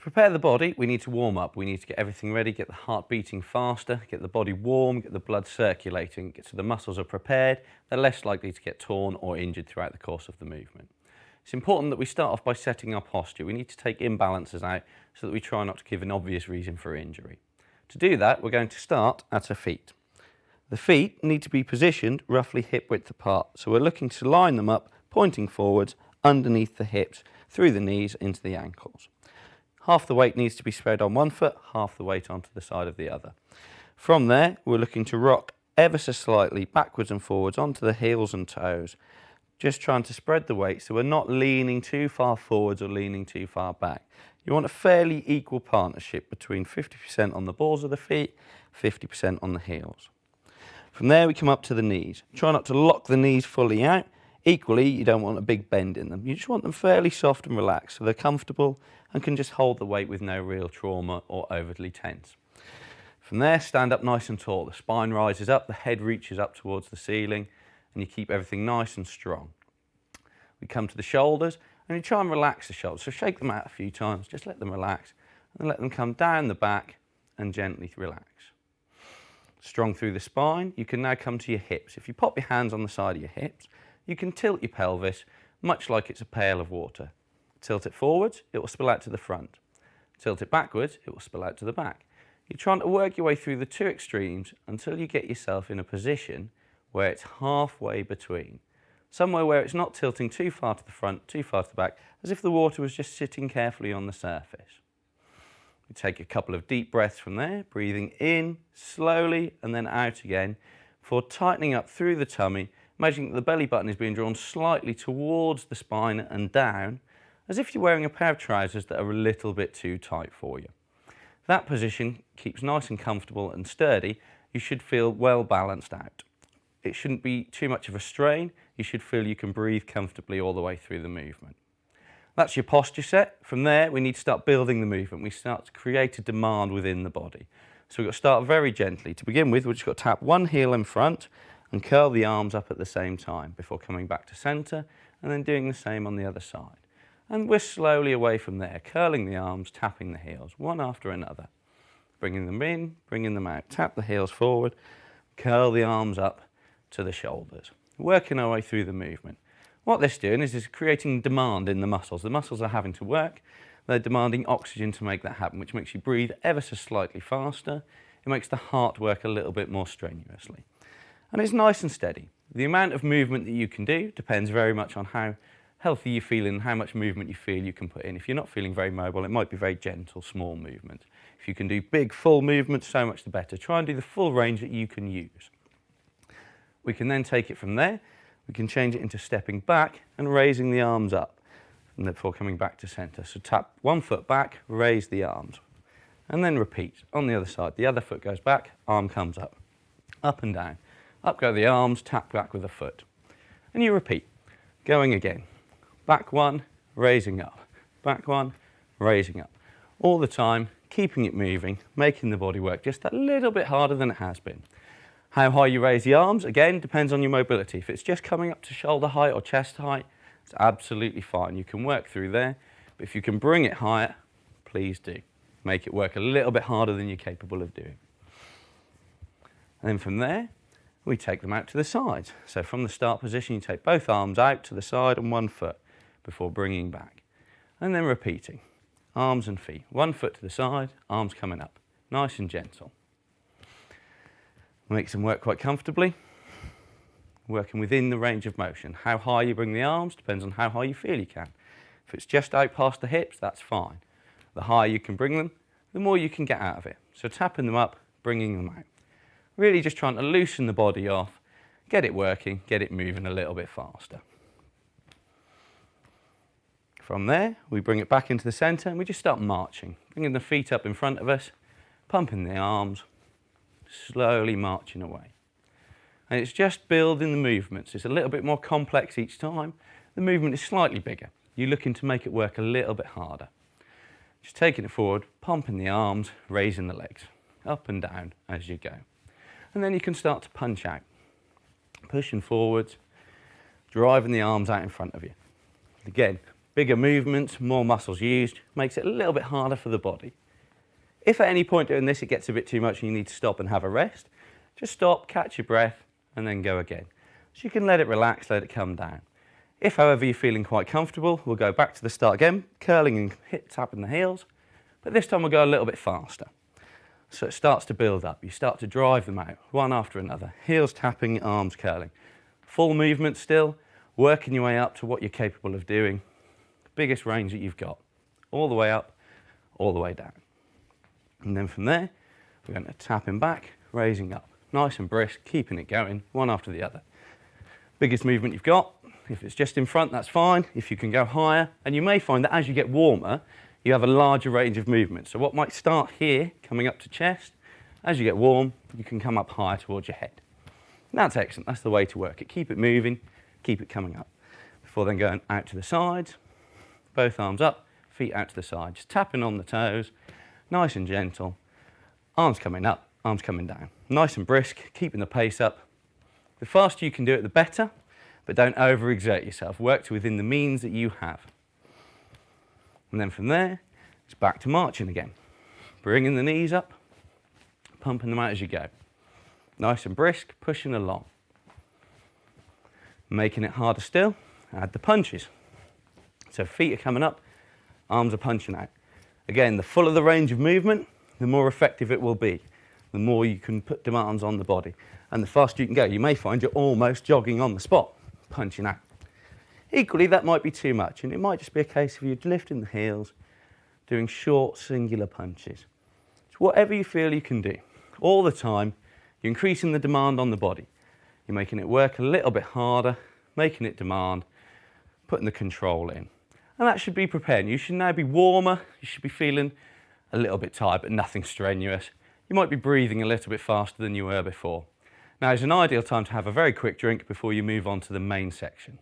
prepare the body, we need to warm up. We need to get everything ready, get the heart beating faster, get the body warm, get the blood circulating, so the muscles are prepared. They're less likely to get torn or injured throughout the course of the movement. It's important that we start off by setting our posture. We need to take imbalances out so that we try not to give an obvious reason for injury. To do that, we're going to start at our feet. The feet need to be positioned roughly hip width apart, so we're looking to line them up, pointing forwards, underneath the hips, through the knees into the ankles. Half the weight needs to be spread on one foot, half the weight onto the side of the other. From there, we're looking to rock ever so slightly backwards and forwards onto the heels and toes, just trying to spread the weight so we're not leaning too far forwards or leaning too far back. You want a fairly equal partnership between 50% on the balls of the feet, 50% on the heels. From there we come up to the knees. Try not to lock the knees fully out. Equally, you don't want a big bend in them. You just want them fairly soft and relaxed so they're comfortable and can just hold the weight with no real trauma or overly tense. From there, stand up nice and tall. The spine rises up, the head reaches up towards the ceiling, and you keep everything nice and strong. We come to the shoulders, and you try and relax the shoulders. So shake them out a few times, just let them relax, and let them come down the back and gently relax. Strong through the spine, you can now come to your hips. If you pop your hands on the side of your hips, you can tilt your pelvis, much like it's a pail of water. Tilt it forwards, it will spill out to the front. Tilt it backwards, it will spill out to the back. You're trying to work your way through the two extremes until you get yourself in a position where it's halfway between. Somewhere where it's not tilting too far to the front, too far to the back, as if the water was just sitting carefully on the surface. You take a couple of deep breaths from there, breathing in slowly and then out again, before tightening up through the tummy, imagining that the belly button is being drawn slightly towards the spine and down, as if you're wearing a pair of trousers that are a little bit too tight for you. That position keeps nice and comfortable and sturdy. You should feel well balanced out. It shouldn't be too much of a strain. You should feel you can breathe comfortably all the way through the movement. That's your posture set. From there, we need to start building the movement. We start to create a demand within the body. So we've got to start very gently. To begin with, we've just got to tap one heel in front and curl the arms up at the same time before coming back to centre and then doing the same on the other side. And we're slowly away from there, curling the arms, tapping the heels, one after another. Bringing them in, bringing them out. Tap the heels forward, curl the arms up to the shoulders. Working our way through the movement. What this is doing is creating demand in the muscles. The muscles are having to work. They're demanding oxygen to make that happen, which makes you breathe ever so slightly faster. It makes the heart work a little bit more strenuously. And it's nice and steady. The amount of movement that you can do depends very much on how healthy you feel and how much movement you feel you can put in. If you're not feeling very mobile, it might be very gentle, small movement. If you can do big, full movements, so much the better. Try and do the full range that you can use. We can then take it from there. We can change it into stepping back and raising the arms up, and before coming back to centre. So tap one foot back, raise the arms, and then repeat. On the other side, the other foot goes back, arm comes up and down. Up go the arms, tap back with a foot. And you repeat, going again. Back one, raising up. Back one, raising up. All the time, keeping it moving, making the body work just a little bit harder than it has been. How high you raise the arms, again, depends on your mobility. If it's just coming up to shoulder height or chest height, it's absolutely fine. You can work through there, but if you can bring it higher, please do. Make it work a little bit harder than you're capable of doing. And then from there, we take them out to the sides. So from the start position, you take both arms out to the side and one foot before bringing back. And then repeating, arms and feet. One foot to the side, arms coming up. Nice and gentle. Makes them work quite comfortably. Working within the range of motion. How high you bring the arms depends on how high you feel you can. If it's just out past the hips, that's fine. The higher you can bring them, the more you can get out of it. So tapping them up, bringing them out. Really just trying to loosen the body off, get it working, get it moving a little bit faster. From there, we bring it back into the centre and we just start marching. Bringing the feet up in front of us, pumping the arms, slowly marching away. And it's just building the movements. It's a little bit more complex each time. The movement is slightly bigger. You're looking to make it work a little bit harder. Just taking it forward, pumping the arms, raising the legs, up and down as you go. And then you can start to punch out. Pushing forwards, driving the arms out in front of you. Again, Bigger movements, more muscles used, makes it a little bit harder for the body. If at any point doing this it gets a bit too much and you need to stop and have a rest, just stop, catch your breath, and then go again. So you can let it relax, let it come down. If, however, you're feeling quite comfortable, we'll go back to the start again, curling and tapping the heels, but this time we'll go a little bit faster. So it starts to build up. You start to drive them out, one after another. Heels tapping, arms curling. Full movement still, working your way up to what you're capable of doing. Biggest range that you've got. All the way up, all the way down. And then from there, we're going to tapping back, raising up. Nice and brisk, keeping it going, one after the other. Biggest movement you've got. If it's just in front, that's fine. If you can go higher, and you may find that as you get warmer, you have a larger range of movement. So what might start here, coming up to chest, as you get warm, you can come up higher towards your head. And that's excellent. That's the way to work it. Keep it moving, keep it coming up. Before then going out to the sides, both arms up, feet out to the side, just tapping on the toes, nice and gentle. Arms coming up, arms coming down. Nice and brisk, keeping the pace up. The faster you can do it, the better, but don't overexert yourself. Work to within the means that you have. And then from there, it's back to marching again. Bringing the knees up, pumping them out as you go. Nice and brisk, pushing along. Making it harder still, add the punches. So feet are coming up, arms are punching out. Again, the fuller the range of movement, the more effective it will be. The more you can put demands on the body. And the faster you can go, you may find you're almost jogging on the spot, punching out. Equally, that might be too much, and it might just be a case of you lifting the heels, doing short, singular punches. It's whatever you feel you can do. All the time, you're increasing the demand on the body. You're making it work a little bit harder, making it demand, putting the control in. And that should be prepared. You should now be warmer, you should be feeling a little bit tired, but nothing strenuous. You might be breathing a little bit faster than you were before. Now is an ideal time to have a very quick drink before you move on to the main section.